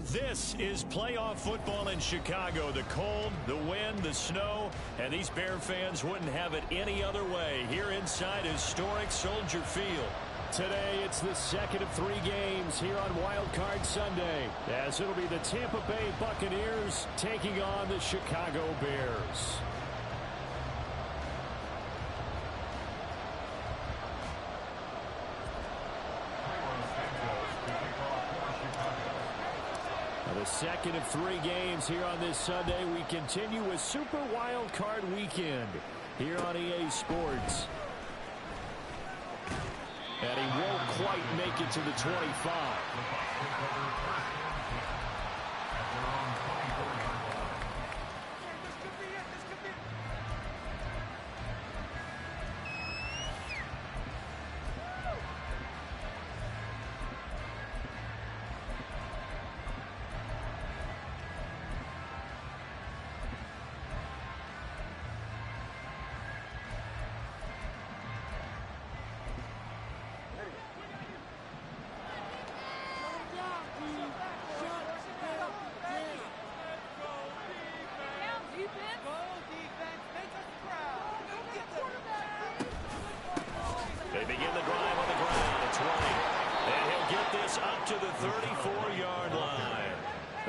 This is playoff football in Chicago. The cold, the wind, the snow, and these Bear fans wouldn't have it any other way here inside historic Soldier Field. Today, it's the second of 3 games here on Wild Card Sunday, as it'll be the Tampa Bay Buccaneers taking on the Chicago Bears. The second of 3 games here on this Sunday. We continue with Super Wild Card Weekend here on EA Sports. And he won't quite make it to the 25. They begin the drive on the ground at 20. And he'll get this up to the 34-yard line.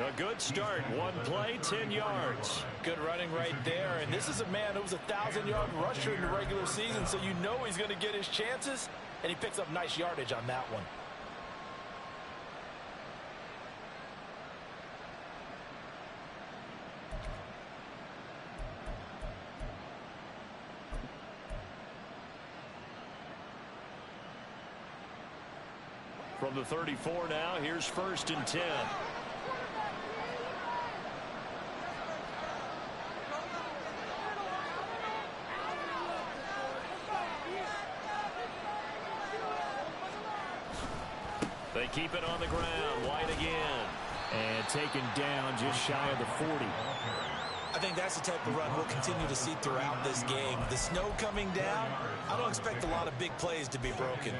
A good start. 1 play, 10 yards. Good running right there. And this is a man who was a 1,000-yard rusher in the regular season, so you know he's going to get his chances. And he picks up nice yardage on that one. From the 34 now, here's 1st and 10. They keep it on the ground. White again. And taken down just shy of the 40. I think that's the type of run we'll continue to see throughout this game. The snow coming down, I don't expect a lot of big plays to be broken.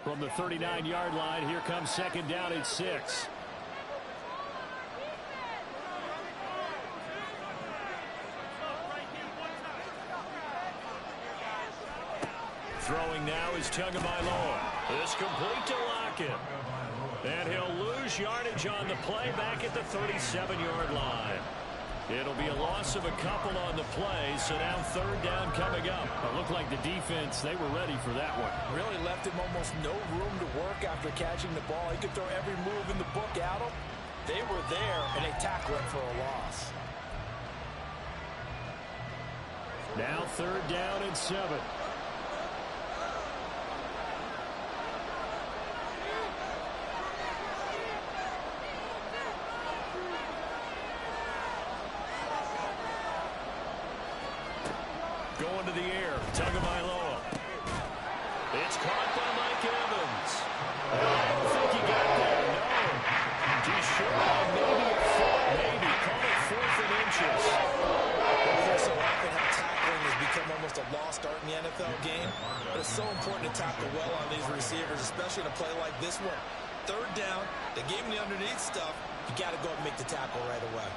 From the 39-yard line, here comes 2nd down at 6. Throwing now is Tagovailoa. This complete to Lockett. And he'll lose yardage on the play back at the 37-yard line. It'll be a loss of a couple on the play, so now 3rd down coming up. It looked like the defense, they were ready for that one. Really left him almost no room to work after catching the ball. He could throw every move in the book at him. They were there, and they tackled him for a loss. Now 3rd down and 7. Going to the air, Tagovailoa. It's caught by Mike Evans. I don't think he got there, no. Too short, maybe a foot, maybe. Call it 4th and inches. So often how tackling has become almost a lost art in the NFL game. But it's so important to tackle well on these receivers, especially in a play like this one. 3rd down, they gave him the underneath stuff. You got to go and make the tackle right away.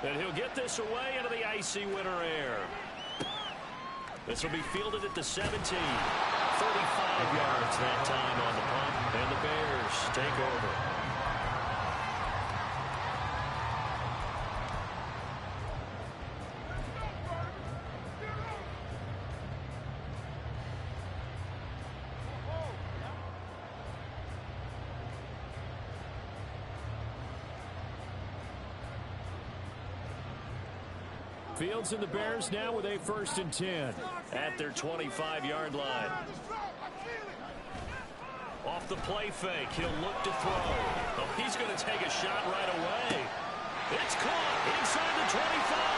And he'll get this away into the icy winter air. This will be fielded at the 17. 35 yards that time on the punt. And the Bears take over. Fields and the Bears now with a 1st and 10 at their 25-yard line. Off the play fake, he'll look to throw. Oh, he's going to take a shot right away. It's caught inside the 25.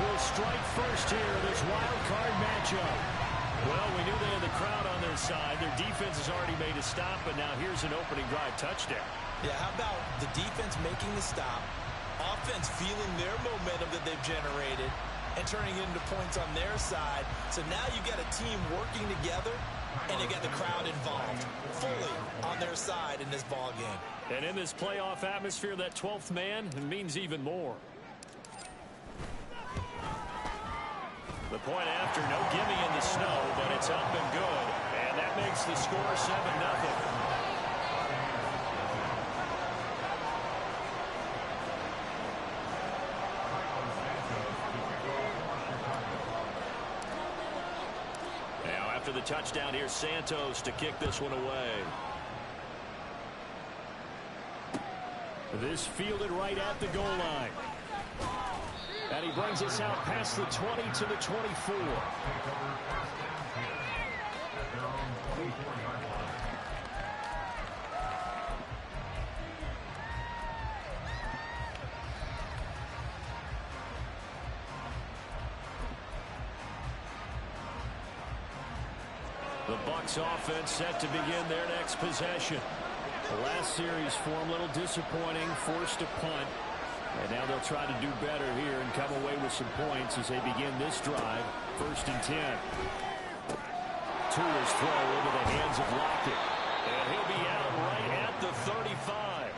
will strike first here in this wild card matchup. Well, we knew they had the crowd on their side. Their defense has already made a stop, but now here's an opening drive touchdown. Yeah, how about the defense making the stop, offense feeling their momentum that they've generated, and turning it into points on their side. So now you got a team working together, and you got the crowd involved fully on their side in this ball game. And in this playoff atmosphere, that 12th man means even more. The point after, no gimme in the snow, but it's up and good. And that makes the score 7-0. Now after the touchdown, here's Santos to kick this one away. This fielded right at the goal line. And he brings us out past the 20 to the 24. The Bucs offense set to begin their next possession. The last series for them, a little disappointing, forced a punt. And now they'll try to do better here and come away with some points as they begin this drive. 1st and 10. Tua's throw into the hands of Lockett. And he'll be out right at the 35.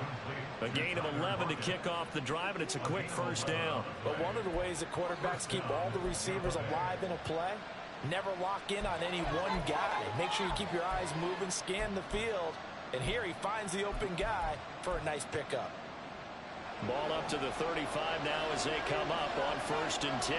A gain of 11 to kick off the drive, and it's a quick first down. But one of the ways that quarterbacks keep all the receivers alive in a play, never lock in on any one guy. Make sure you keep your eyes moving, scan the field. And here he finds the open guy for a nice pickup. Ball up to the 35 now as they come up on 1st and 10.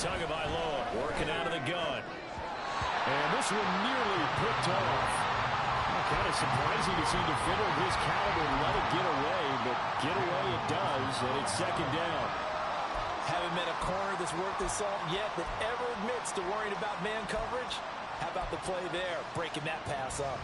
Tagovailoa working out of the gun. And this one nearly picked off. Kind of surprising to see a defender of his caliber let it get away, but get away it does, and it's 2nd down. Haven't met a corner that's worth his salt yet that ever admits to worrying about man coverage. How about the play there, breaking that pass up?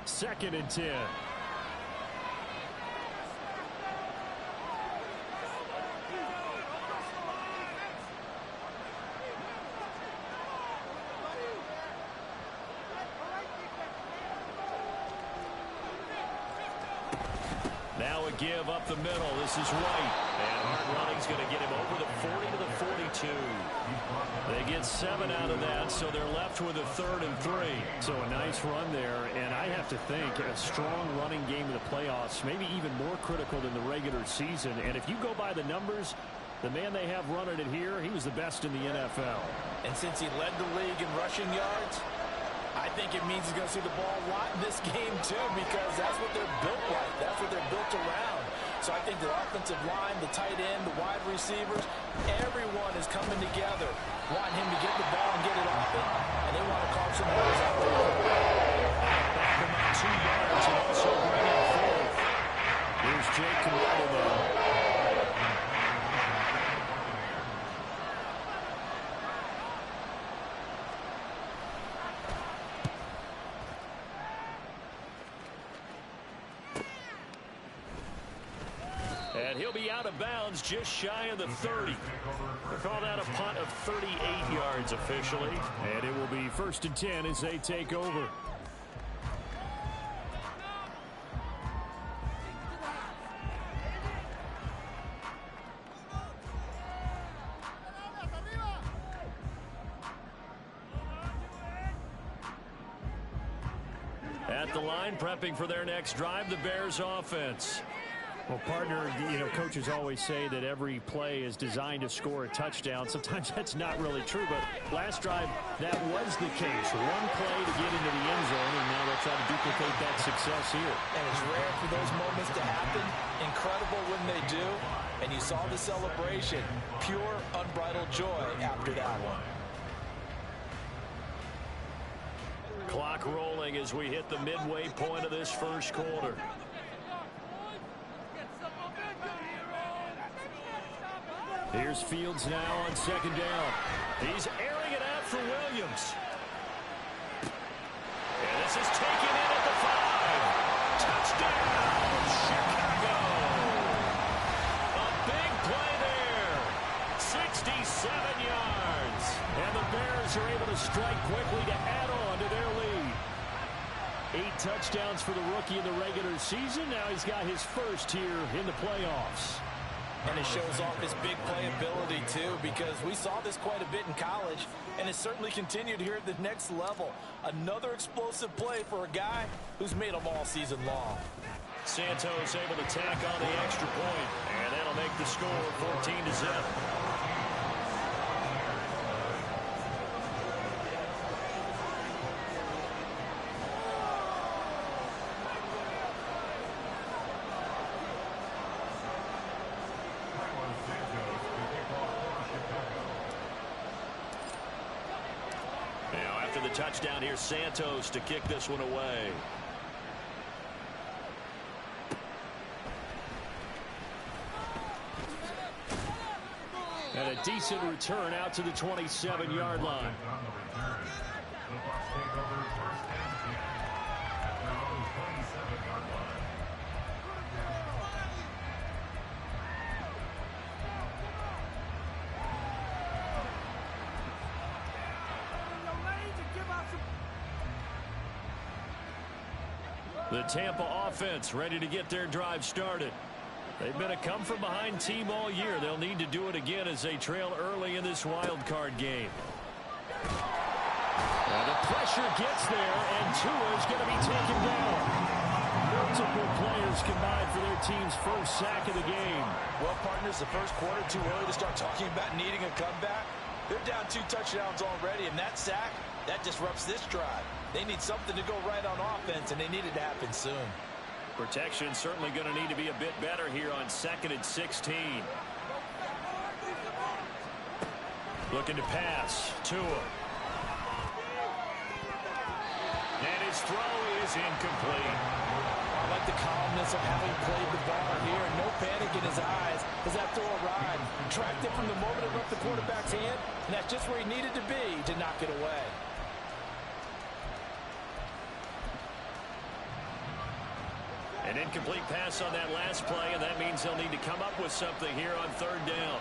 Second and 10. Now a give up the middle. This is White. And hard running's going to get him over the 40 to the 42. They get 7 out of that, so they're left with a 3rd and 3. So a nice run there, and I have to think a strong running game in the playoffs, maybe even more critical than the regular season. And if you go by the numbers, the man they have running it here, he was the best in the NFL. And since he led the league in rushing yards, I think it means he's going to see the ball a lot in this game, too, because that's what they're built like. That's what they're built around. So I think the offensive line, the tight end, the wide receivers, everyone is coming together, wanting him to get the ball and get it open, and they want to carve some holes out there. Back him up 2 yards and also bring in 4th. Here's Jake Camargo. And he'll be out of bounds just shy of the 30. We'll call that a punt of 38 yards officially. And it will be 1st and 10 as they take over. At the line, prepping for their next drive, the Bears offense. Well, partner, coaches always say that every play is designed to score a touchdown. Sometimes that's not really true, but last drive, that was the case. One play to get into the end zone, and now they'll try to duplicate that success here. And it's rare for those moments to happen. Incredible when they do. And you saw the celebration. Pure, unbridled joy after that one. Clock rolling as we hit the midway point of this first quarter. Here's Fields now on second down. He's airing it out for Williams. And this is taken in at the 5. Touchdown, Chicago. A big play there. 67 yards. And the Bears are able to strike quickly to add on to their lead. 8 touchdowns for the rookie in the regular season. Now he's got his first here in the playoffs. And it shows off his big playability, too, because we saw this quite a bit in college, and it certainly continued here at the next level. Another explosive play for a guy who's made them all season long. Santos able to tack on the extra point, and that'll make the score 14-0. After the touchdown, here's Santos to kick this one away. And a decent return out to the 27-yard line. The Tampa offense ready to get their drive started. They've been a come-from-behind team all year. They'll need to do it again as they trail early in this wild card game. And the pressure gets there, and Tua's going to be taken down. Multiple players combined for their team's first sack of the game. Well, partners, the first quarter too early to start talking about needing a comeback. They're down 2 touchdowns already, and that sack, that disrupts this drive. They need something to go right on offense, and they need it to happen soon. Protection certainly going to need to be a bit better here on 2nd and 16. Looking to pass. Tua. And his throw is incomplete. I like the calmness of how he played the ball here. No panic in his eyes as that throw arrived. Tracked it from the moment it left the quarterback's hand, and that's just where he needed to be to knock it away. An incomplete pass on that last play, and that means they'll need to come up with something here on 3rd down.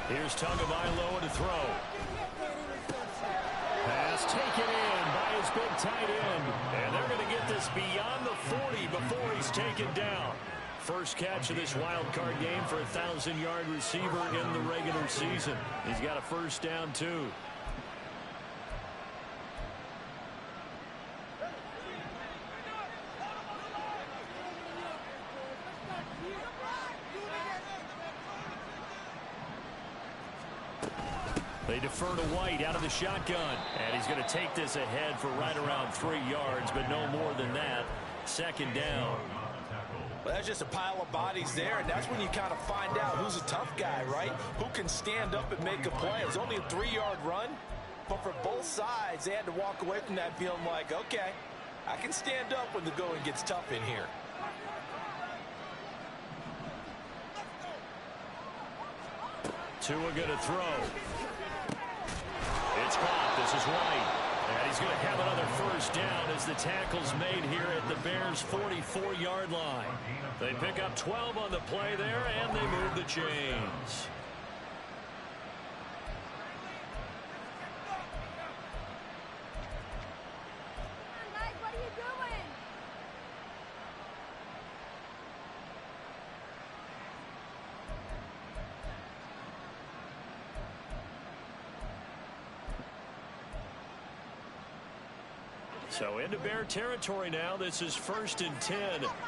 Here's Tagovailoa to throw. Pass taken in by his big tight end. And they're going to get this beyond the 40 before he's taken down. First catch of this wild card game for a 1,000-yard receiver in the regular season. He's got a first down, too. They defer to White out of the shotgun. And he's going to take this ahead for right around 3 yards, but no more than that. 2nd down. Well, that's just a pile of bodies there, and that's when you kind of find out who's a tough guy, right? Who can stand up and make a play. It was only a 3-yard run, but for both sides, they had to walk away from that feeling like, okay, I can stand up when the going gets tough in here. Tua going to throw. It's caught. This is White. And he's going to have another first down as the tackle's made here at the Bears' 44-yard line. They pick up 12 on the play there, and they move the chains. What are you doing? So into Bear territory now. This is 1st and 10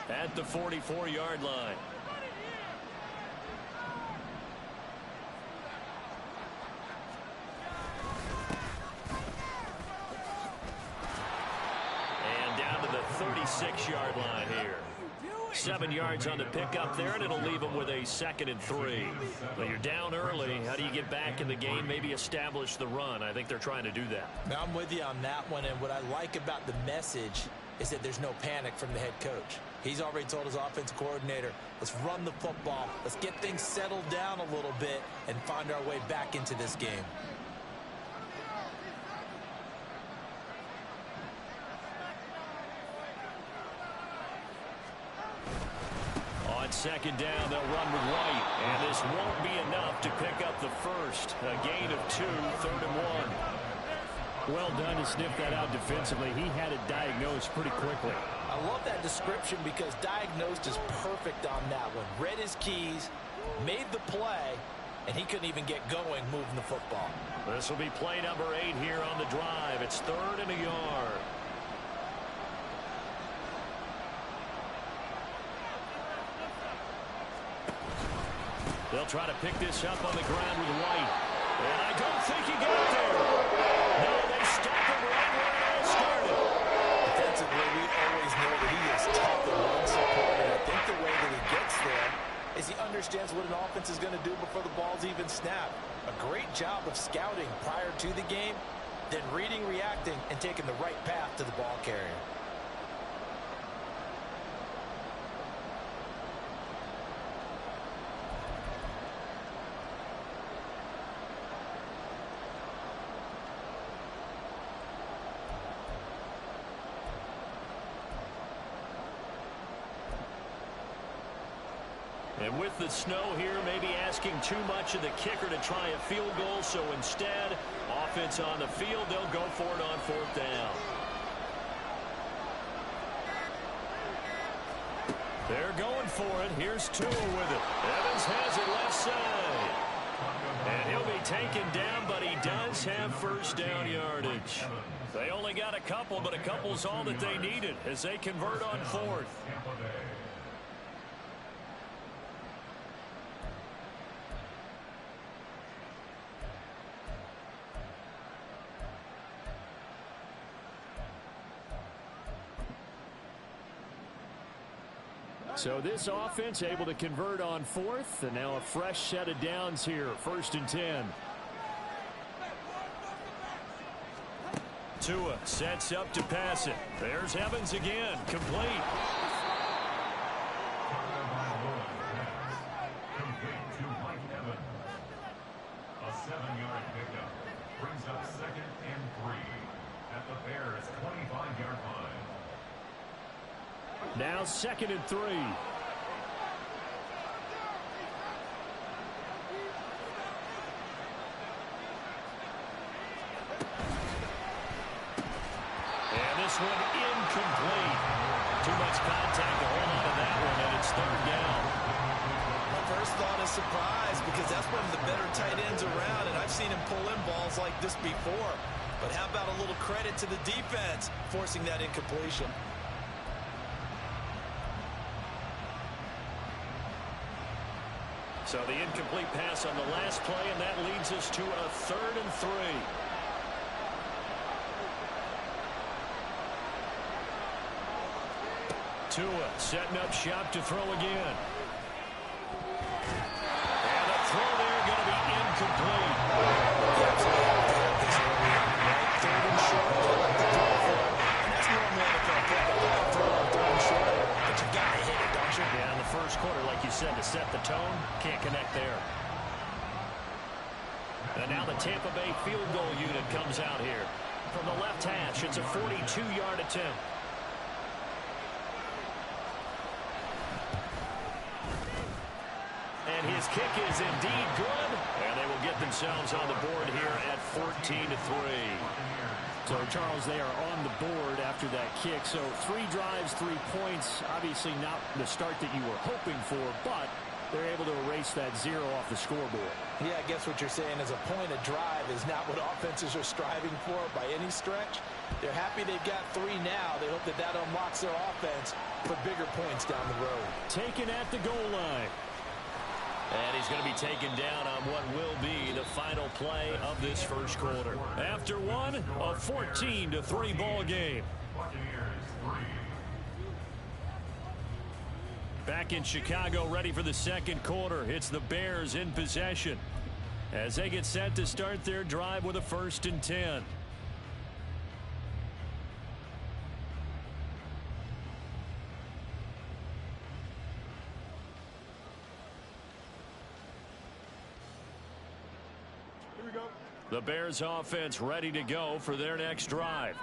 at the 44-yard line. And down to the 36-yard line here. 7 yards on the pickup there, and it'll leave them with a 2nd and 3. But you're down early. How do you get back in the game, maybe establish the run? I think they're trying to do that. Now, I'm with you on that one, and what I like about the message is that there's no panic from the head coach. He's already told his offensive coordinator, let's run the football, let's get things settled down a little bit and find our way back into this game. On 2nd down, they'll run with White, and this won't be enough to pick up the first. A gain of 2, 3rd and 1. Well done to sniff that out defensively. He had it diagnosed pretty quickly. I love that description because diagnosed is perfect on that one. Read his keys, made the play, and he couldn't even get going moving the football. This will be play number 8 here on the drive. It's 3rd and a yard. They'll try to pick this up on the ground with White. And I don't think he got there. No, they stopped him right where it all started. Defensively, we always know that he is tough and run support. And I think the way that he gets there is he understands what an offense is going to do before the ball's even snapped. A great job of scouting prior to the game, then reading, reacting, and taking the right path to the ball carrier. And with the snow here, maybe asking too much of the kicker to try a field goal. So instead, offense on the field, they'll go for it on 4th down. They're going for it. Here's Tua with it. Evans has it left side. And he'll be taken down, but he does have 1st down yardage. They only got a couple, but a couple's all that they needed as they convert on 4th. So this offense able to convert on 4th, and now a fresh set of downs here, 1st and 10. Tua sets up to pass it. There's Evans again, complete. A 7-yard pickup brings up 2nd and 3 at the Bears' 25-yard line. Now 2nd and 3. And this one incomplete. Too much contact to hold on to that one, and it's 3rd down. My first thought is surprise because that's one of the better tight ends around, and I've seen him pull in balls like this before. But how about a little credit to the defense forcing that incompletion? So the incomplete pass on the last play, and that leads us to a 3rd and 3. Tua setting up shop to throw again. And a throw there going to be incomplete. Third and short, like the throw for it. And that's normally NFL football. Throw on 3rd and short, but you got to hit it, don't you? Yeah, in the first quarter, like you said, to set the tone, can't connect there. And now the Tampa Bay field goal unit comes out here. From the left hash, it's a 42-yard attempt. And his kick is indeed good. And they will get themselves on the board here at 14-3. So, Charles, they are on the board after that kick. So 3 drives, 3 points. Obviously not the start that you were hoping for, but they're able to erase that 0 off the scoreboard. Yeah, I guess what you're saying is a point of drive is not what offenses are striving for by any stretch. They're happy they've got 3 now. They hope that that unlocks their offense for bigger points down the road. Taken at the goal line. And he's going to be taken down on what will be the final play of this first quarter. After one, a 14-3 ball game. Buccaneers 3. Back in Chicago, ready for the second quarter. It's the Bears in possession as they get set to start their drive with a 1st and 10. The Bears offense ready to go for their next drive.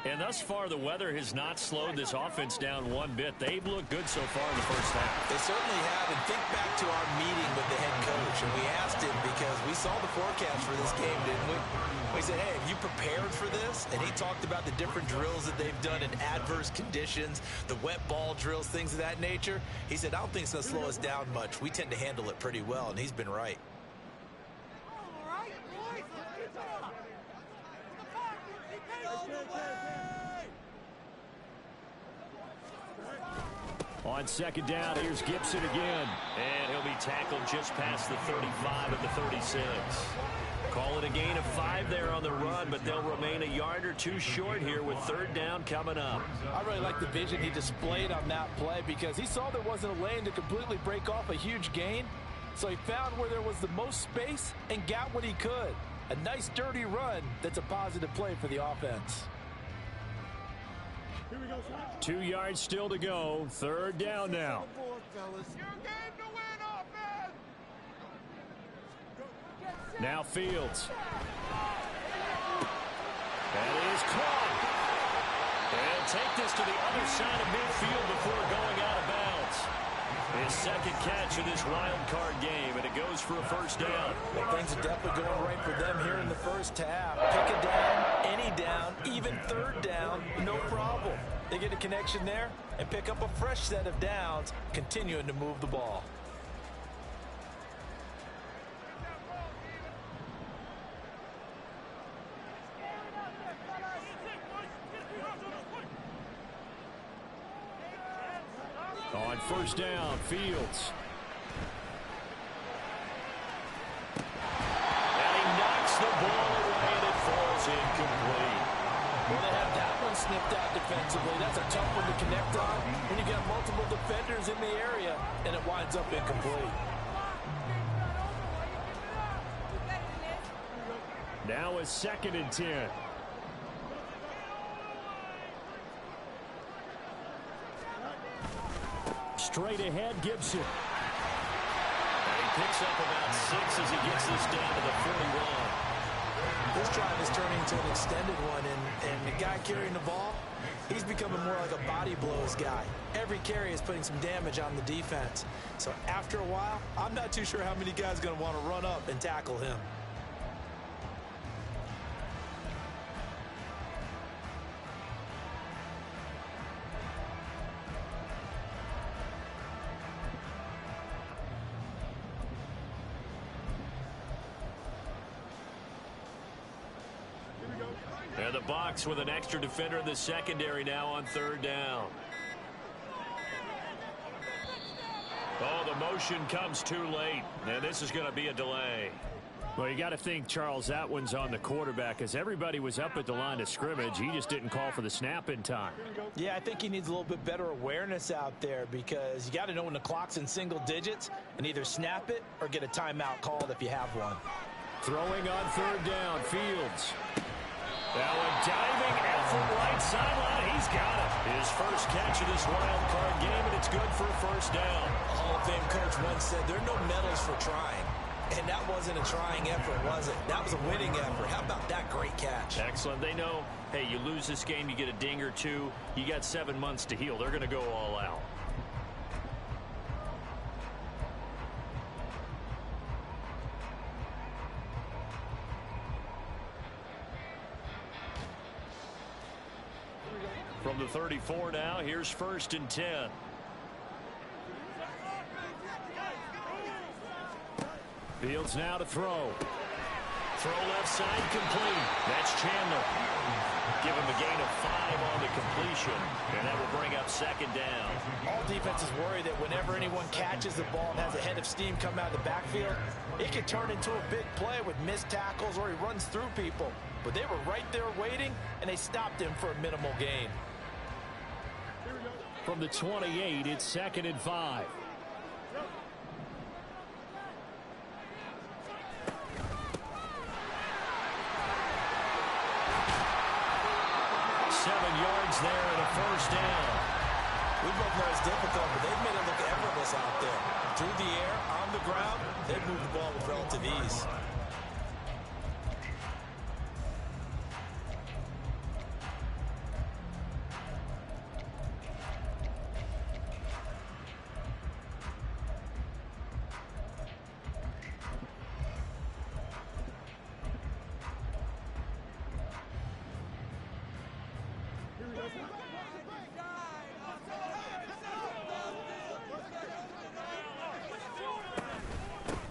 And thus far, the weather has not slowed this offense down one bit. They've looked good so far in the first half. They certainly have. And think back to our meeting with the head coach. And we asked him because we saw the forecast for this game, didn't we? We said, hey, have you prepared for this? And he talked about the different drills that they've done in adverse conditions, the wet ball drills, things of that nature. He said, I don't think it's going to slow us down much. We tend to handle it pretty well, and he's been right. On second down, here's Gibson again. And he'll be tackled just past the 35 at the 36. Call it a gain of 5 there on the run, but they'll remain a yard or two short here with 3rd down coming up. I really like the vision he displayed on that play because he saw there wasn't a lane to completely break off a huge gain. So he found where there was the most space and got what he could. A nice, dirty run that's a positive play for the offense. 2 yards still to go. 3rd down now. Now Fields. That is caught. They'll take this to the other side of midfield before going out of bounds. His second catch of this wild card game, and it goes for a 1st down. Well, things are definitely going right for them here in the first half. Pick a down, any down, even 3rd down, no problem. They get a connection there and pick up a fresh set of downs, continuing to move the ball. On 1st down, Fields. And he knocks the ball away and it falls incomplete. Well, they have that one snipped out defensively. That's a tough one to connect on when you got multiple defenders in the area and it winds up incomplete. Now a 2nd and 10. Straight ahead, Gibson. And he picks up about 6 as he gets this down to the 41. This drive is turning into an extended one, and the guy carrying the ball, he's becoming more like a body blows guy. Every carry is putting some damage on the defense. So after a while, I'm not too sure how many guys are going to want to run up and tackle him. And the Bucs with an extra defender in the secondary now on 3rd down. Oh, the motion comes too late, and this is going to be a delay. Well, you got to think, Charles, that one's on the quarterback as everybody was up at the line of scrimmage. He just didn't call for the snap in time. Yeah, I think he needs a little bit better awareness out there because you got to know when the clock's in single digits and either snap it or get a timeout called if you have one. Throwing on 3rd down, Fields. Now a diving effort right sideline. He's got it. His first catch of this wild card game, and it's good for a 1st down. A Hall of Fame coach once said there are no medals for trying. And that wasn't a trying effort, was it? That was a winning effort. How about that great catch? Excellent. They know, hey, you lose this game, you get a ding or two. You got 7 months to heal. They're going to go all out. From the 34 now, here's 1st and 10. Fields now to throw. Throw left side, complete. That's Chandler. Give him a gain of 5 on the completion, and that will bring up 2nd down. All defenses worry that whenever anyone catches the ball and has a head of steam come out of the backfield, it can turn into a big play with missed tackles or he runs through people. But they were right there waiting, and they stopped him for a minimal gain. From the 28, it's 2nd and 5. There and a first down. We both know it's difficult, but they've made it look effortless out there. Through the air, on the ground, they've moved the ball with relative ease.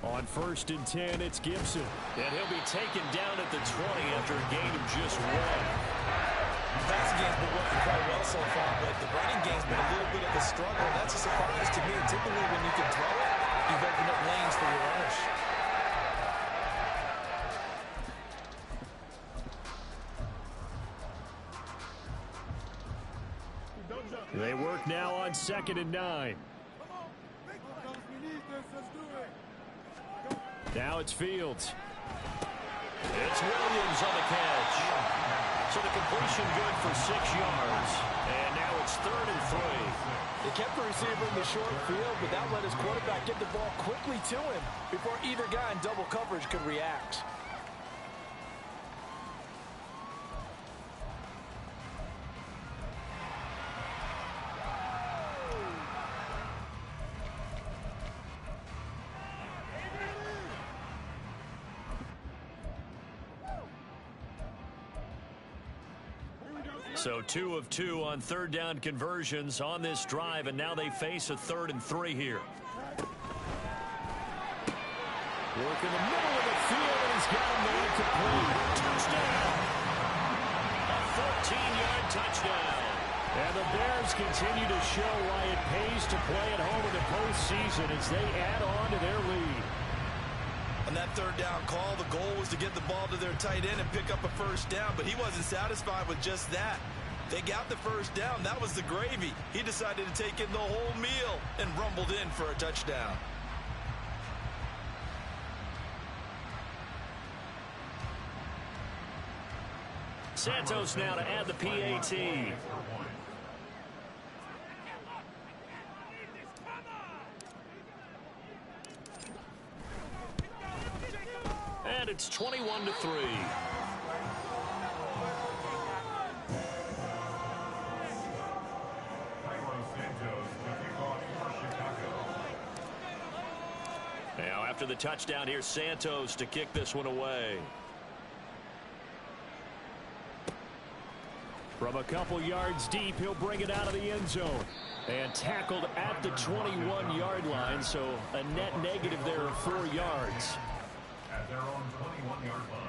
On 1st and 10, it's Gibson. And he'll be taken down at the 20 after a gain of just 1. The passing game's been working quite well so far, but the running game's been a little bit of a struggle. That's a surprise to me. Typically, when you can throw it, you've opened up lanes for your runners. They work now on 2nd and 9. Now it's Fields. It's Williams on the catch. So the completion good for 6 yards. And now it's 3rd and 3. They kept the receiver in the short field, but that let his quarterback get the ball quickly to him before either guy in double coverage could react. So 2 of 2 on 3rd down conversions on this drive, and now they face a 3rd and 3 here. Work in the middle of the field, and he's got a man complete. Touchdown! A 14-yard touchdown. And the Bears continue to show why it pays to play at home in the postseason as they add on to their lead. On that 3rd down call, the goal was to get the ball to their tight end and pick up a first down, but he wasn't satisfied with just that. They got the first down. That was the gravy. He decided to take in the whole meal and rumbled in for a touchdown. Santos now to add the PAT. And it's 21-3. Now after the touchdown, here's Santos to kick this one away. From a couple yards deep, he'll bring it out of the end zone. And tackled at the 21-yard line, so a net negative there of 4 yards. At their own 21-yard line.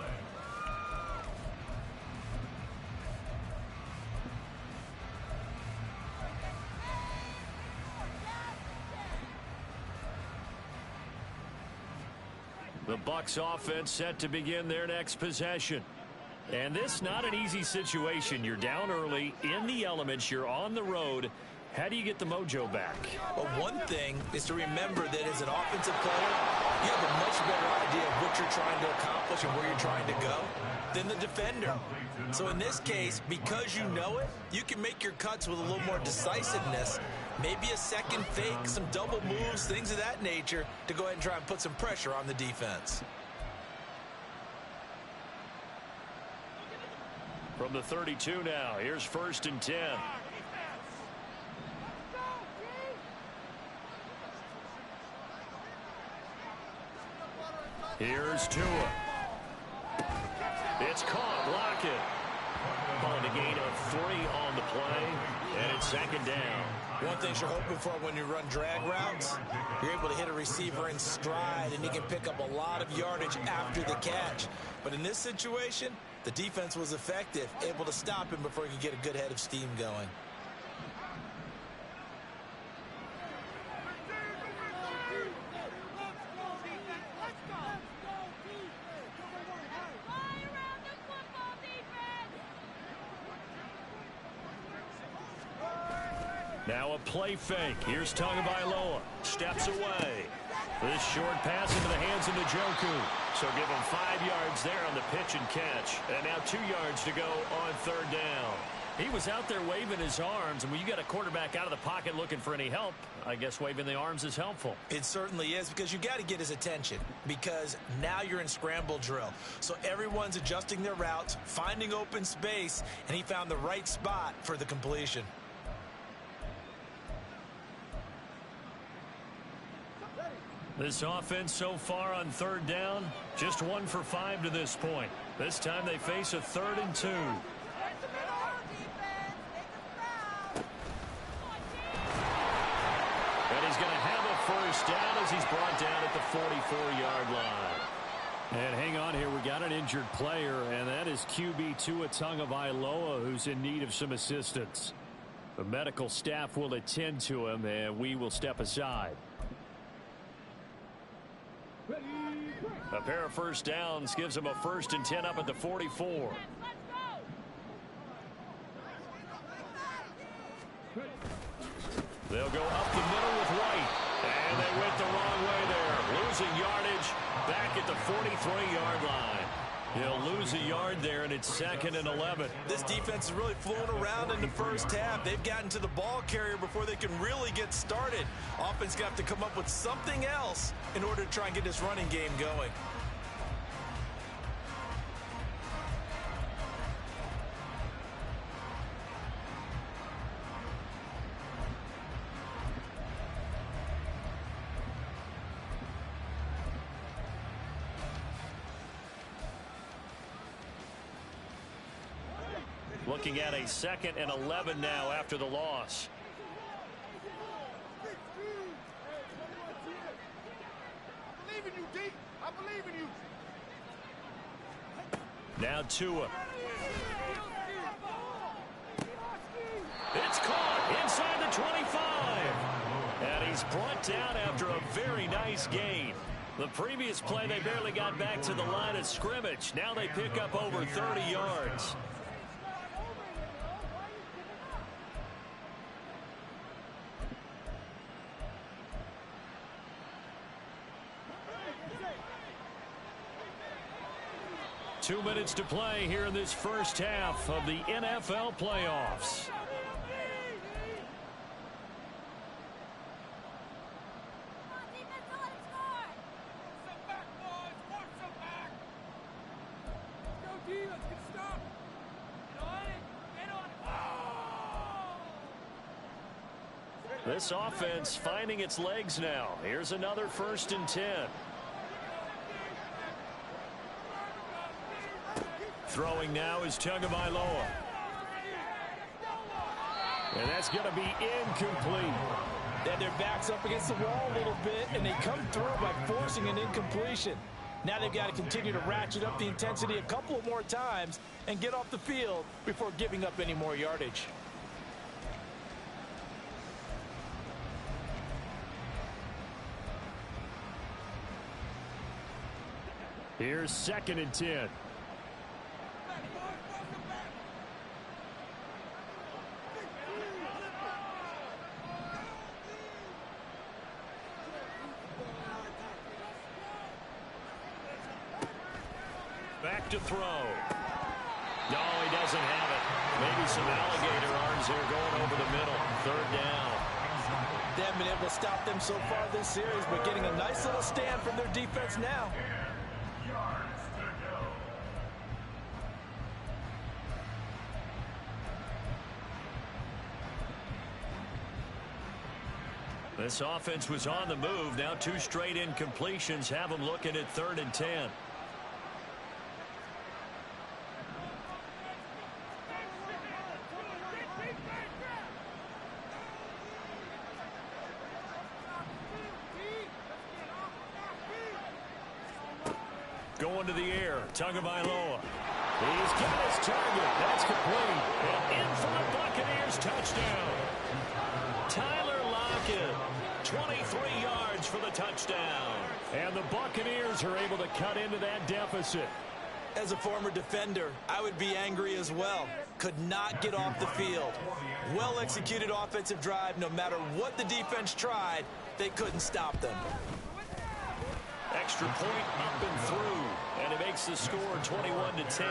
The Bucs offense set to begin their next possession. And this not an easy situation. You're down early, in the elements, you're on the road. How do you get the mojo back? Well, one thing is to remember that as an offensive player, you have a much better idea of what you're trying to accomplish and where you're trying to go than the defender. So in this case, because you know it, you can make your cuts with a little more decisiveness, maybe a second fake, some double moves, things of that nature, to go ahead and try and put some pressure on the defense. From the 32 now, here's 1st and 10. Here's Tua. It's caught. Lockett. Calling a gain of 3 on the play, and it's 2nd down. One thing you're hoping for when you run drag routes, you're able to hit a receiver in stride, and he can pick up a lot of yardage after the catch. But in this situation, the defense was effective, able to stop him before he could get a good head of steam going. Now a play fake. Here's Tagovailoa. Steps away. This short pass into the hands of Njoku. So give him 5 yards there on the pitch and catch. And now 2 yards to go on third down. He was out there waving his arms, and when you got a quarterback out of the pocket looking for any help, I guess waving the arms is helpful. It certainly is, because you got to get his attention, because now you're in scramble drill. So everyone's adjusting their routes, finding open space, and he found the right spot for the completion. This offense so far on third down, just 1 for 5 to this point. This time they face a 3rd and 2. And he's going to have a first down as he's brought down at the 44-yard line. And hang on here, we got an injured player, and that is QB Tua Tagovailoa, who's in need of some assistance. The medical staff will attend to him, and we will step aside. A pair of first downs gives him a 1st and 10 up at the 44. They'll go up the middle with White. And they went the wrong way there. Losing yardage back at the 43-yard line. He'll lose a yard there, and it's 2nd and 11. This defense is really fooling around in the first half. They've gotten to the ball carrier before they can really get started. Offense got to come up with something else in order to try and get this running game going. Looking at a 2nd and 11 now after the loss. I believe in you, D. I believe in you. Now Tua. It's caught inside the 25. And he's brought down after a very nice gain. The previous play, they barely got back to the line of scrimmage. Now they pick up over 30 yards. Two minutes to play here in this first half of the NFL playoffs. This offense finding its legs now. Here's another 1st and 10. Throwing now is Tagovailoa. And that's going to be incomplete. They had their backs up against the wall a little bit, and they come through by forcing an incompletion. Now they've got to continue to ratchet up the intensity a couple of more times and get off the field before giving up any more yardage. Here's 2nd and 10. Back to throw. No, he doesn't have it. Maybe some alligator arms there going over the middle. 3rd down. They haven't been able to stop them so far this series, but getting a nice little stand from their defense now. This offense was on the move. Now 2 straight incompletions have them looking at 3rd and 10. Going to the air, Tagovailoa. He's got his target. That's complete. And in for the Buccaneers touchdown. Tyler Lockett, 23 yards for the touchdown. And the Buccaneers are able to cut into that deficit. As a former defender, I would be angry as well. Could not get off the field. Well-executed offensive drive. No matter what the defense tried, they couldn't stop them. Extra point up and through, and it makes the score 21-10.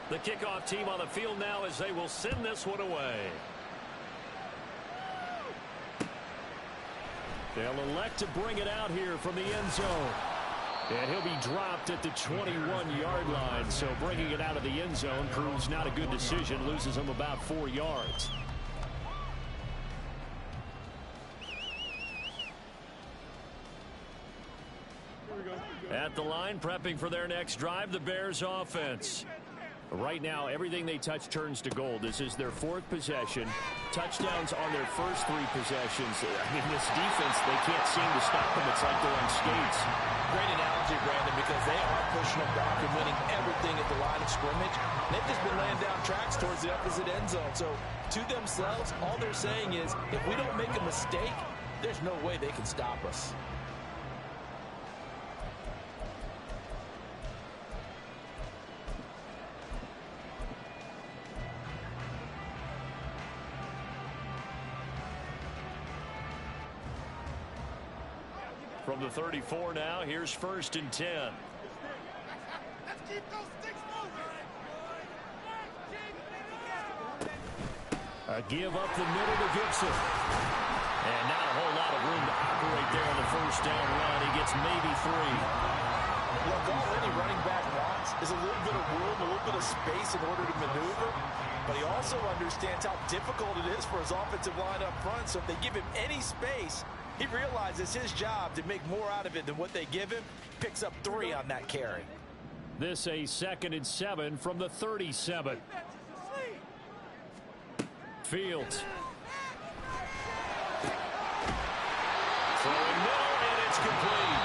The kickoff team on the field now as they will send this one away. They'll elect to bring it out here from the end zone. And he'll be dropped at the 21-yard line. So bringing it out of the end zone proves not a good decision. Loses him about 4 yards. At the line, prepping for their next drive, the Bears offense. Right now, everything they touch turns to gold. This is their 4th possession. Touchdowns on their first 3 possessions. I mean, this defense, they can't seem to stop them. It's like they're on skates. Great analogy, Brandon, because they are pushing them back and winning everything at the line of scrimmage. And they've just been laying down tracks towards the opposite end zone. So, to themselves, all they're saying is, if we don't make a mistake, there's no way they can stop us. From the 34 now, here's 1st and 10. Let's keep those sticks moving. A give up the middle to Gibson. And not a whole lot of room to operate there on the first down run. He gets maybe 3. Look, all any running back wants is a little bit of room, a little bit of space in order to maneuver. But he also understands how difficult it is for his offensive line up front. So if they give him any space, he realizes his job to make more out of it than what they give him. Picks up 3 on that carry. This a 2nd and 7 from the 37. Fields. Throwing middle, and it's complete.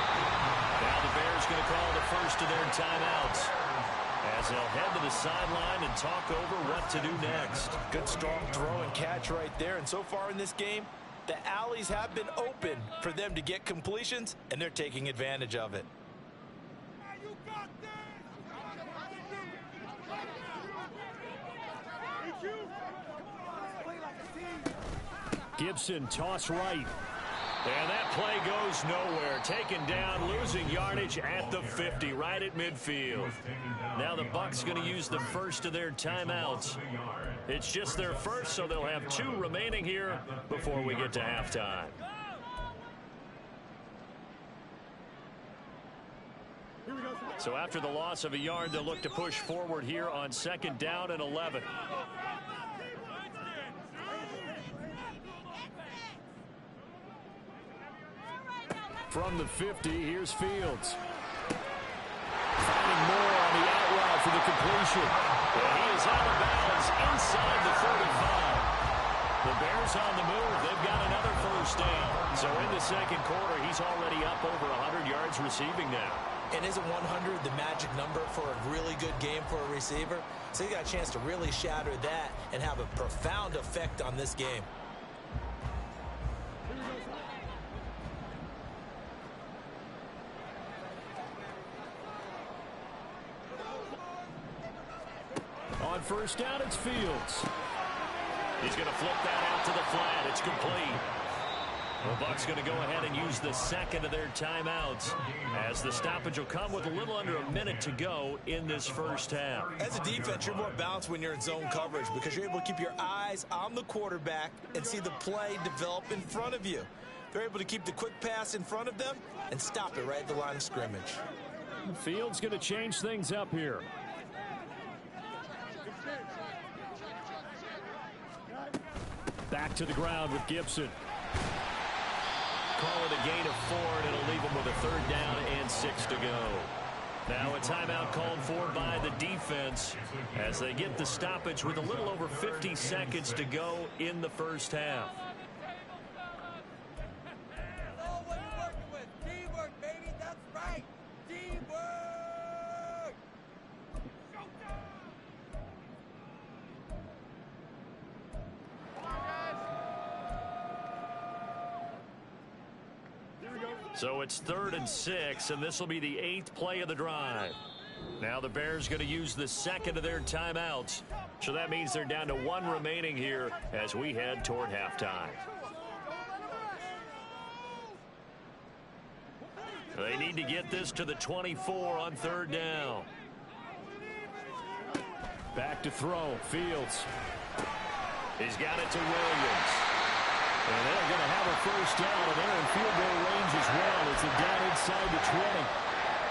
Now the Bears going to call the first of their timeouts, as they'll head to the sideline and talk over what to do next. Good strong throw and catch right there. And so far in this game, the alleys have been open for them to get completions, and they're taking advantage of it. You got this. Gibson toss right. And that play goes nowhere. Taken down, losing yardage at the 50, right at midfield. Now the Bucs going to use the first of their timeouts. It's just their first, so they'll have 2 remaining here before we get to halftime. So after the loss of a yard, they'll look to push forward here on 2nd down and 11. From the 50, here's Fields. Finding more on the out route for the completion. And he is out of bounds inside the 45. The Bears on the move. They've got another first down. So in the second quarter, he's already up over 100 yards receiving now. And isn't 100 the magic number for a really good game for a receiver? So he got a chance to really shatter that and have a profound effect on this game. On first down, it's Fields. He's going to flip that out to the flat. It's complete. The Bucs going to go ahead and use the second of their timeouts, as the stoppage will come with a little under a minute to go in this first half. As a defense, you're more balanced when you're in zone coverage because you're able to keep your eyes on the quarterback and see the play develop in front of you. They're able to keep the quick pass in front of them and stop it right at the line of scrimmage. Fields going to change things up here. Back to the ground with Gibson. Call it a gain of 4, and it'll leave him with a 3rd down and 6 to go. Now a timeout called for by the defense as they get the stoppage with a little over 50 seconds to go in the first half. So it's 3rd and 6, and this will be the 8th play of the drive. Now the Bears going to use the second of their timeouts. So that means they're down to 1 remaining here as we head toward halftime. They need to get this to the 24 on 3rd down. Back to throw. Fields. He's got it to Williams. And they're going to have a first down, and they're in field goal range as well. It's a down inside the 20.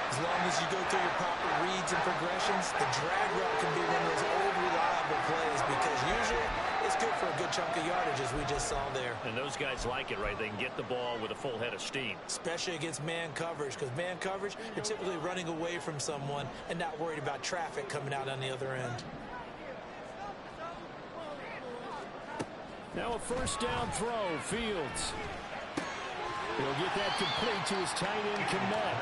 As long as you go through your proper reads and progressions, the drag route can be one of those old reliable plays because usually it's good for a good chunk of yardage, as we just saw there. And those guys like it, right? They can get the ball with a full head of steam. Especially against man coverage, because man coverage, you're typically running away from someone and not worried about traffic coming out on the other end. Now a first down throw. Fields. He'll get that complete to his tight end, Kmet.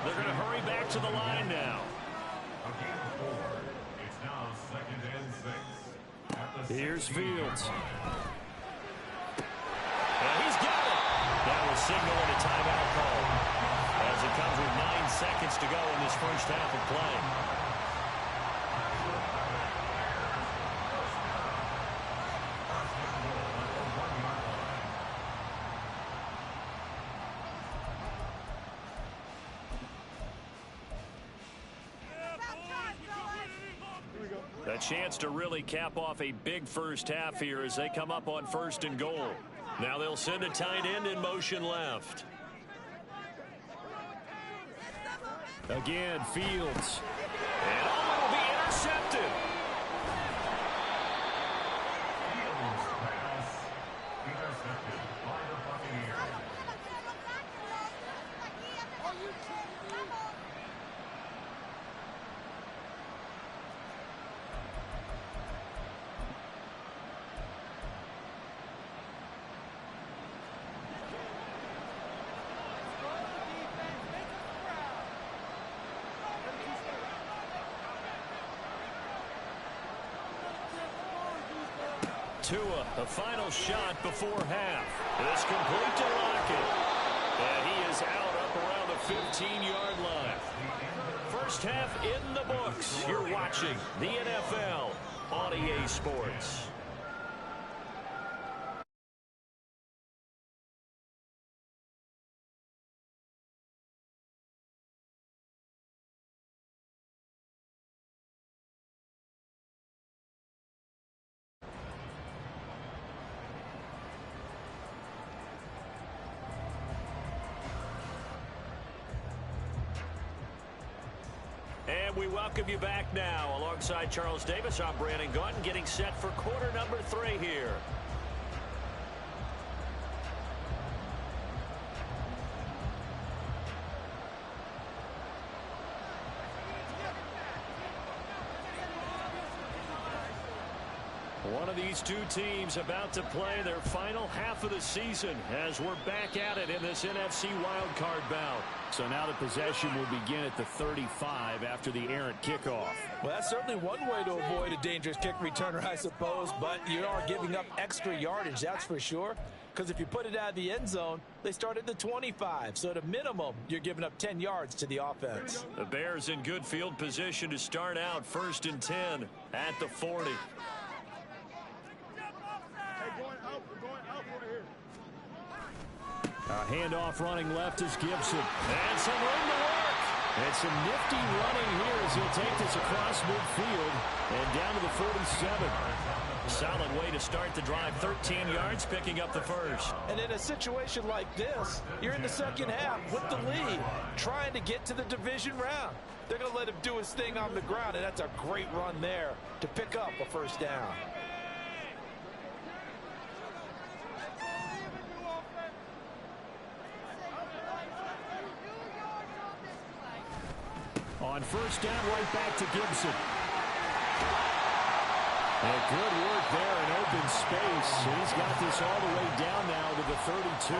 They're going to hurry back to the line now. It's now 2nd and 6. Here's Fields. And he's got it. That was signaling a timeout call as it comes with 9 seconds to go in this first half of play. A chance to really cap off a big first half here as they come up on 1st and goal. Now they'll send a tight end in motion left. Again, Fields. And oh, it'll be intercepted. Intercepted by the Buccaneers. Tua, a final shot before half. This complete to Lockett. And he is out up around the 15-yard line. First half in the books. You're watching the NFL on EA Sports. And we welcome you back now. Alongside Charles Davis, I'm Brandon Gaunton, getting set for quarter number 3 here. One of these two teams about to play their final half of the season as we're back at it in this NFC wildcard bout. So now the possession will begin at the 35 after the errant kickoff. Well, that's certainly one way to avoid a dangerous kick returner, I suppose, but you are giving up extra yardage, that's for sure. Because if you put it out of the end zone, they start at the 25. So at a minimum, you're giving up 10 yards to the offense. The Bears in good field position to start out 1st and 10 at the 40. A handoff running left is Gibson. And some room to work. And some nifty running here as he'll take this across midfield and down to the 47. Solid way to start the drive. 13 yards, picking up the first. And in a situation like this, you're in the second half with the lead, trying to get to the division round. They're going to let him do his thing on the ground, and that's a great run there to pick up a first down. On first down, right back to Gibson. And good work there in open space. He's got this all the way down now to the 32.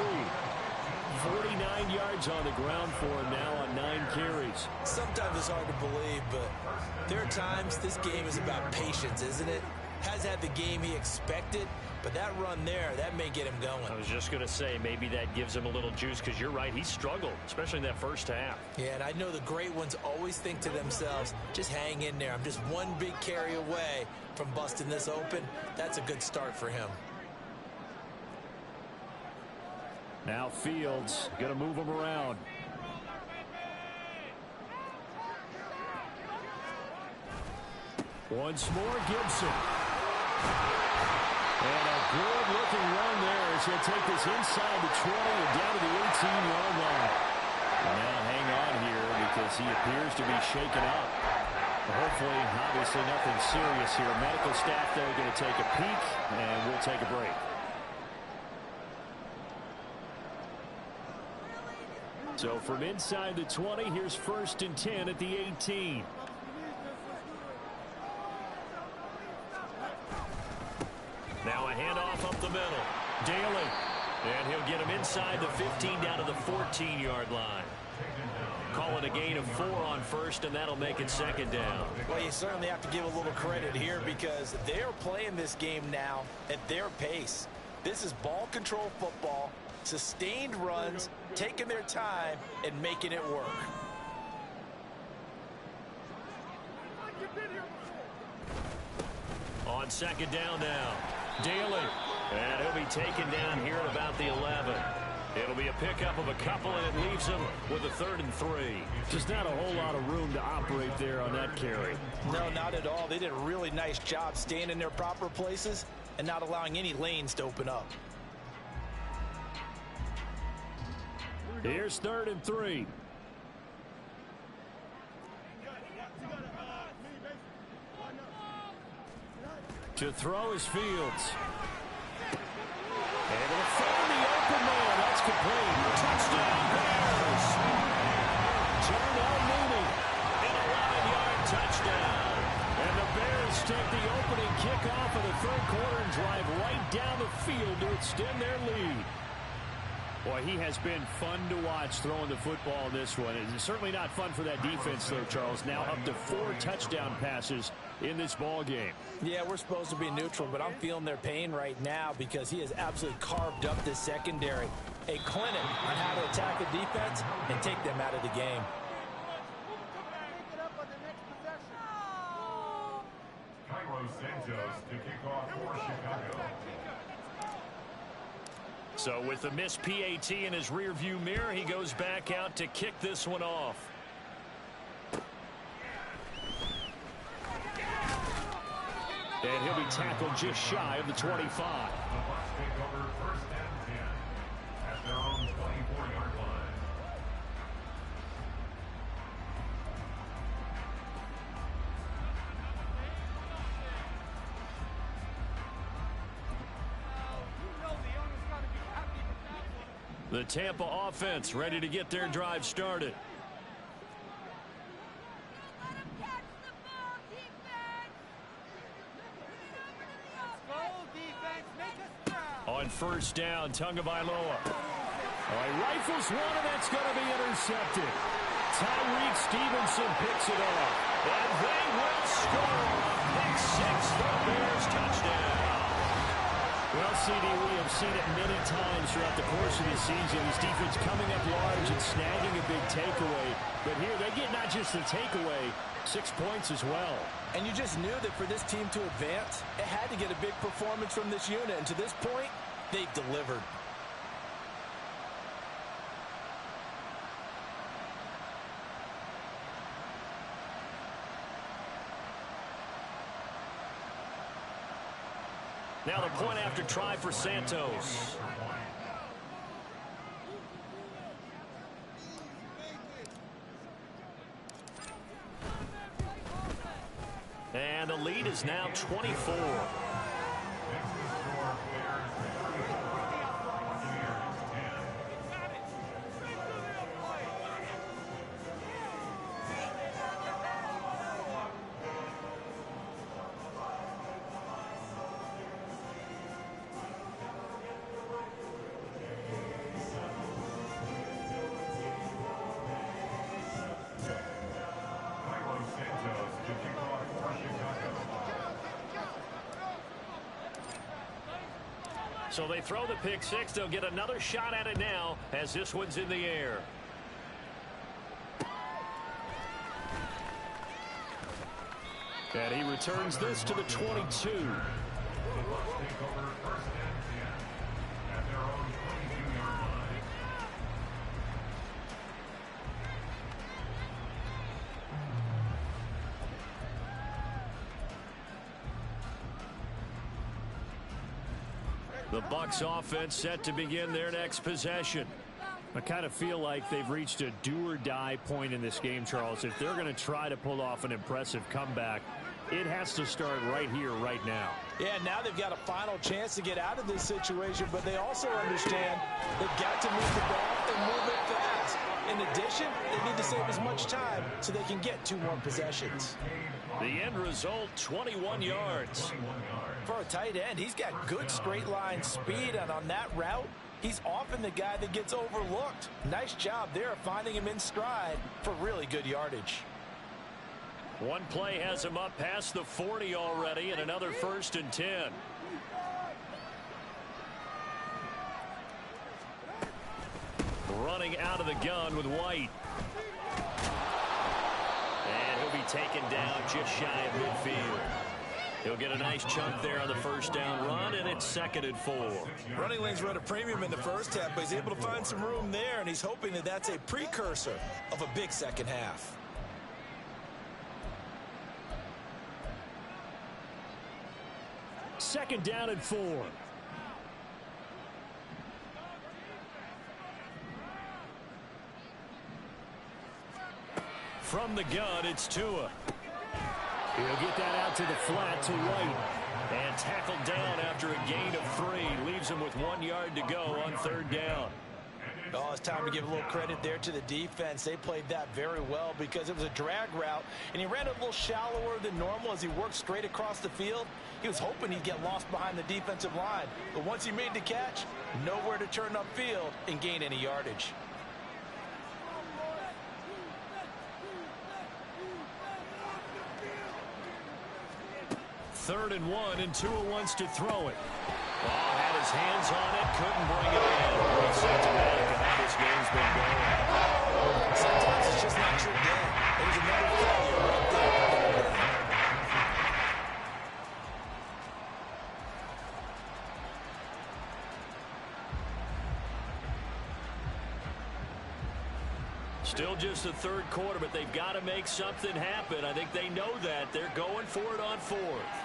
49 yards on the ground for him now on 9 carries. Sometimes it's hard to believe, but there are times this game is about patience, isn't it? Has had the game he expected, but that run there, that may get him going. I was just going to say, maybe that gives him a little juice, because you're right, he struggled, especially in that first half. Yeah, and I know the great ones always think to themselves, just hang in there. I'm just one big carry away from busting this open. That's a good start for him. Now Fields going to move him around. Once more, Gibson. And a good-looking run there as he'll take this inside the 20 and down to the 18-yard line. And now hang on here because he appears to be shaken up. Hopefully, obviously nothing serious here. Medical staff, though, going to take a peek, and we'll take a break. So from inside the 20, here's 1st and 10 at the 18. Now a handoff up the middle. Daly. And he'll get him inside the 15 down to the 14-yard line. Call it a gain of 4 on 1st, and that'll make it 2nd down. Well, you certainly have to give a little credit here because they're playing this game now at their pace. This is ball control football, sustained runs, taking their time, and making it work. On 2nd down now. Daly. And he'll be taken down here at about the 11. It'll be a pickup of a couple, and it leaves him with a 3rd and 3. Just not a whole lot of room to operate there on that carry. No, not at all. They did a really nice job staying in their proper places and not allowing any lanes to open up. Here's 3rd and 3. To throw is Fields. Able to find the open man. That's complete. Touchdown, Bears. Jarnell Mooney. An 11-yard touchdown. And the Bears take the opening kickoff of the 3rd quarter and drive right down the field to extend their lead. Boy, he has been fun to watch throwing the football in this one. It's certainly not fun for that defense, though, Charles. Now up to 4 touchdown passes in this ball game. Yeah, we're supposed to be neutral, but I'm feeling their pain right now because he has absolutely carved up this secondary. A clinic on how to attack the defense and take them out of the game. Cairo Santos to kick off for Chicago. So with the missed PAT in his rearview mirror, he goes back out to kick this one off. And he'll be tackled just shy of the 25. The Bucs take over 1st and 10 at their own 24-yard line. The Tampa offense ready to get their drive started. On 1st down, Tagovailoa. Rifles one, and that's going to be intercepted. Tyreek Stevenson picks it up. And they will score. Pick 6 for the Bears, touchdown. Well, CD, we have seen it many times throughout the course of the season. This defense coming up large and snagging a big takeaway. But here, they get not just the takeaway, 6 points as well. And you just knew that for this team to advance, it had to get a big performance from this unit. And to this point, they've delivered. Now the point after try for Santos. And the lead is now 24. So they throw the pick six. They'll get another shot at it now as this one's in the air. And he returns this to the 22. The Bucs offense set to begin their next possession. I kind of feel like they've reached a do-or-die point in this game, Charles. If they're going to try to pull off an impressive comeback, it has to start right here, right now. Yeah, now they've got a final chance to get out of this situation, but they also understand they've got to move the ball and move it fast. In addition, they need to save as much time so they can get 2 more possessions. The end result, 21 yards. For a tight end, he's got good straight line speed, and on that route, he's often the guy that gets overlooked. Nice job there of finding him in stride for really good yardage. One play has him up past the 40 already, and another 1st and 10. Running out of the gun with White. And he'll be taken down just shy of midfield. He'll get a nice chunk there on the first down run, and it's 2nd and 4. Running lanes were at a premium in the first half, but he's able to find some room there, and he's hoping that that's a precursor of a big second half. Second down and 4. From the gun, it's Tua. He'll get that out to the flat to White. And tackled down after a gain of 3. Leaves him with 1 yard to go on 3rd down. Oh, it's time to give a little credit there to the defense. They played that very well because it was a drag route, and he ran a little shallower than normal as he worked straight across the field. He was hoping he'd get lost behind the defensive line, but once he made the catch, nowhere to turn upfield and gain any yardage. Third and 1, and Tua wants to throw it. Oh, had his hands on it, couldn't bring it in. Great set to back, and how this game's been going. Sometimes it's just not your day. There's another failure right there. Still just the 3rd quarter, but they've got to make something happen. I think they know that. They're going for it on 4th.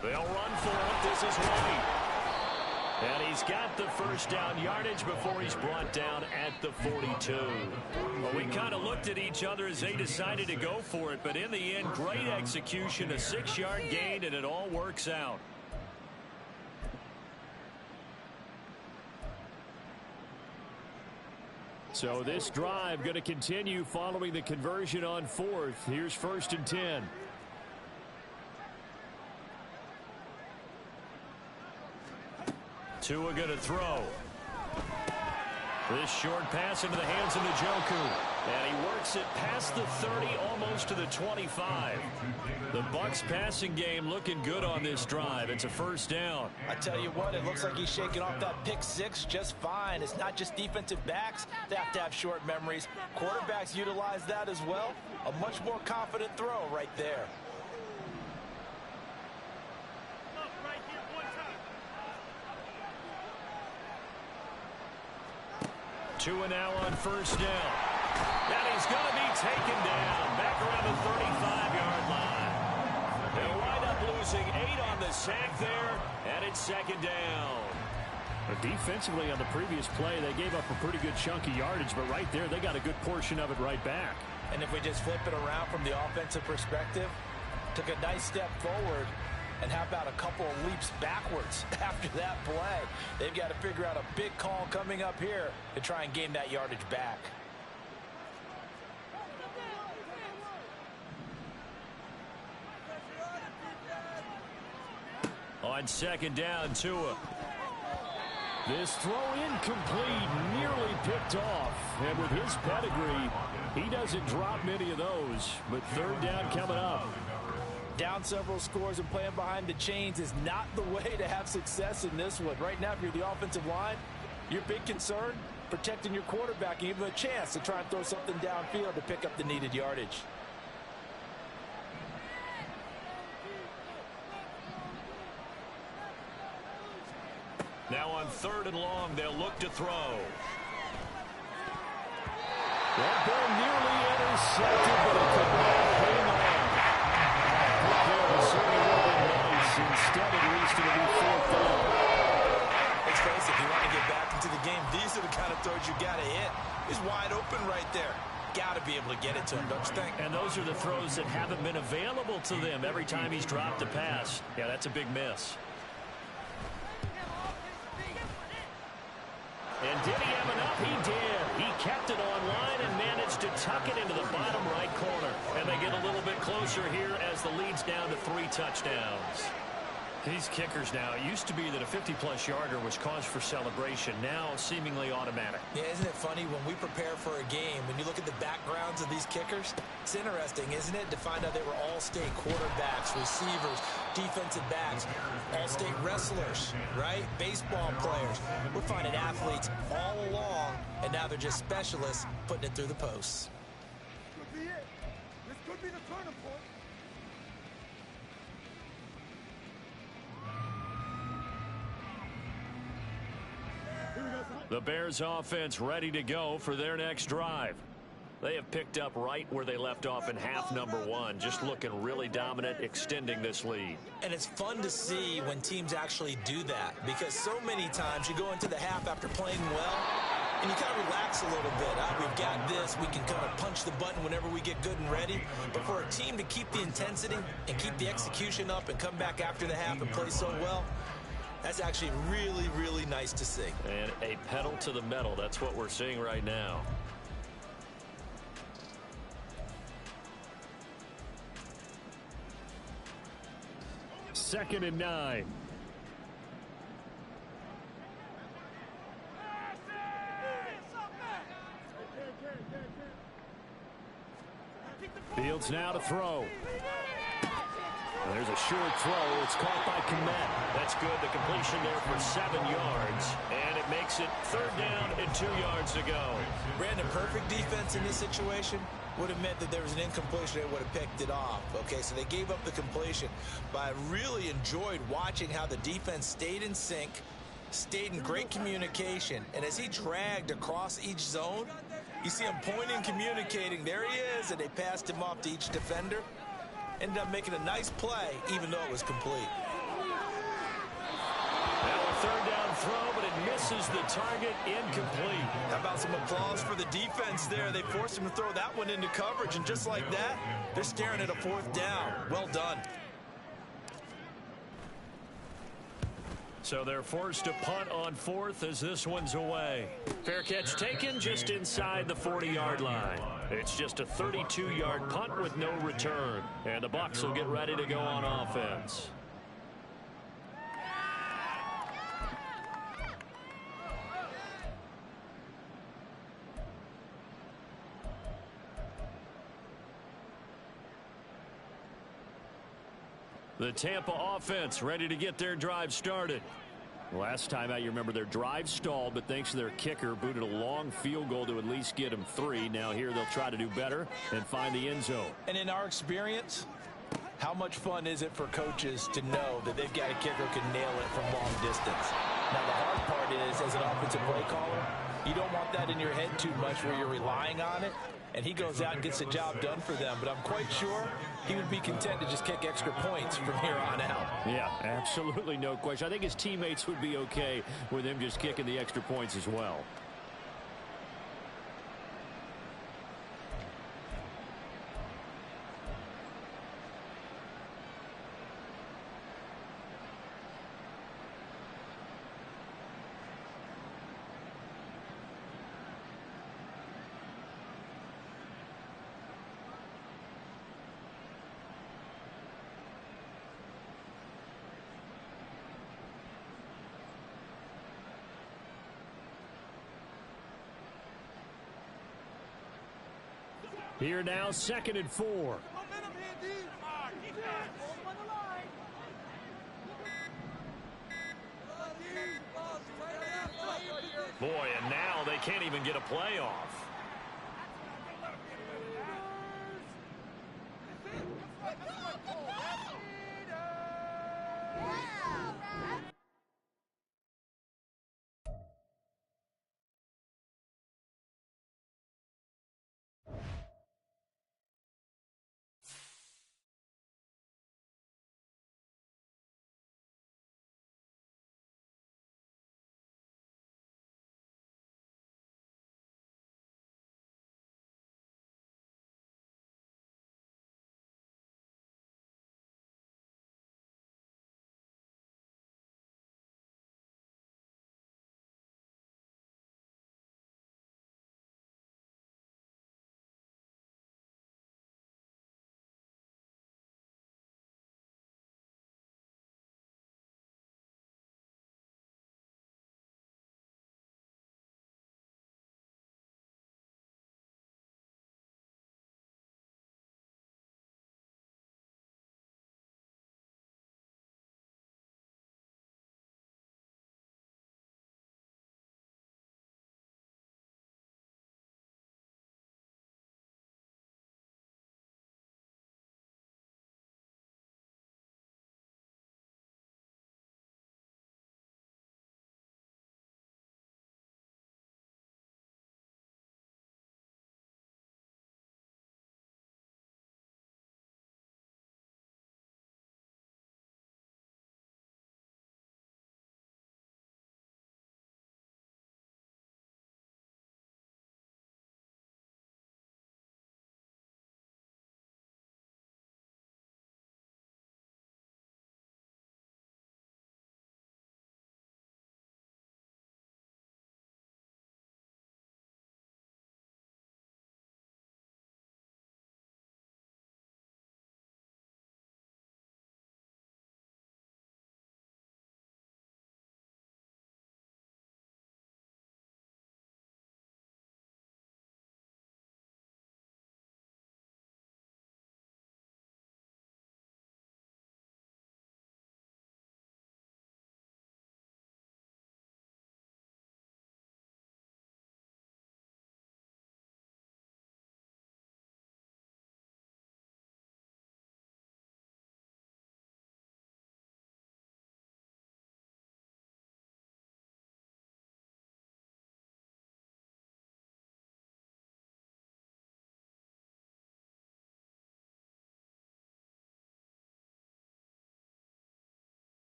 They'll run for it. This is White. And he's got the first down yardage before he's brought down at the 42. Well, we kind of looked at each other as they decided to go for it, but in the end, great execution, a 6-yard gain, and it all works out. So this drive going to continue following the conversion on 4th. Here's 1st and 10. Tua going to throw. This short pass into the hands of Njoku. And he works it past the 30, almost to the 25. The Bucs passing game looking good on this drive. It's a 1st down. I tell you what, it looks like he's shaking off that pick 6 just fine. It's not just defensive backs that have to have short memories. Quarterbacks utilize that as well. A much more confident throw right there. Tua now on 1st down. And he's going to be taken down back around the 35-yard line. They'll wind up losing 8 on the sack there, and it's 2nd down. But defensively on the previous play, they gave up a pretty good chunk of yardage, but right there, they got a good portion of it right back. And if we just flip it around from the offensive perspective, took a nice step forward, and how about a couple of leaps backwards after that play? They've got to figure out a big call coming up here to try and gain that yardage back. On second down, Tua. This throw incomplete, nearly picked off. And with his pedigree, he doesn't drop many of those. But third down coming up. Down several scores and playing behind the chains is not the way to have success in this one. Right now, if you're the offensive line, your big concern, protecting your quarterback and give him a chance to try and throw something downfield to pick up the needed yardage. Now on third and long, they'll look to throw. That ball nearly intercepted, but it could not hang on. That certainly would have been nice. Instead, at least it'll be fourth down. Let's face it, if you want to get back into the game, these are the kind of throws you got to hit. He's wide open right there. Got to be able to get it to him, don't you think? And those are the throws that haven't been available to them every time he's dropped a pass. Yeah, that's a big miss. And did he have enough? He did. He kept it online and managed to tuck it into the bottom right corner. And they get a little bit closer here as the lead's down to 3 touchdowns. These kickers now, it used to be that a 50-plus yarder was cause for celebration. Now seemingly automatic. Yeah, isn't it funny when we prepare for a game, when you look at the backgrounds of these kickers, it's interesting, isn't it, to find out they were all-state quarterbacks, receivers, defensive backs, all-state wrestlers, right? Baseball players. We're finding athletes all along, and now they're just specialists putting it through the posts. This could be it. This could be the turning point. The Bears offense ready to go for their next drive. They have picked up right where they left off in half number 1, just looking really dominant, extending this lead. And it's fun to see when teams actually do that, because so many times you go into the half after playing well, and you kind of relax a little bit. We've got this. We can kind of punch the button whenever we get good and ready. But for a team to keep the intensity and keep the execution up and come back after the half and play so well, that's actually really, really nice to see. And a pedal to the metal. That's what we're seeing right now. Second and 9. Fields now to throw. There's a short throw. It's caught by Komet. That's good. The completion there for 7 yards. And it makes it third down and 2 yards to go. Brandon, perfect defense in this situation would have meant that there was an incompletion. They would have picked it off. Okay, so they gave up the completion. But I really enjoyed watching how the defense stayed in sync, stayed in great communication. And as he dragged across each zone, you see him pointing, communicating. There he is, and they passed him off to each defender. Ended up making a nice play, even though it was complete. Now a third down throw, but it misses the target, incomplete. How about some applause for the defense there? They forced him to throw that one into coverage, and just like that, they're staring at a fourth down. Well done. So they're forced to punt on fourth as this one's away. Fair catch taken just inside the 40-yard line. It's just a 32-yard punt with no return. And the Bucs will get ready to go on offense. The Tampa offense ready to get their drive started. Last time out, you remember their drive stalled, but thanks to their kicker, booted a long field goal to at least get them 3. Now here they'll try to do better and find the end zone. And in our experience, how much fun is it for coaches to know that they've got a kicker who can nail it from long distance? Now the hard part is, as an offensive play caller, you don't want that in your head too much where you're relying on it. And he goes out and gets the job done for them. But I'm quite sure he would be content to just kick extra points from here on out. Yeah, absolutely no question. I think his teammates would be okay with him just kicking the extra points as well. Here now, 2nd and 4. Momentum here, D. Come on, keep that. Hold on the line. Boy, and now they can't even get a play off.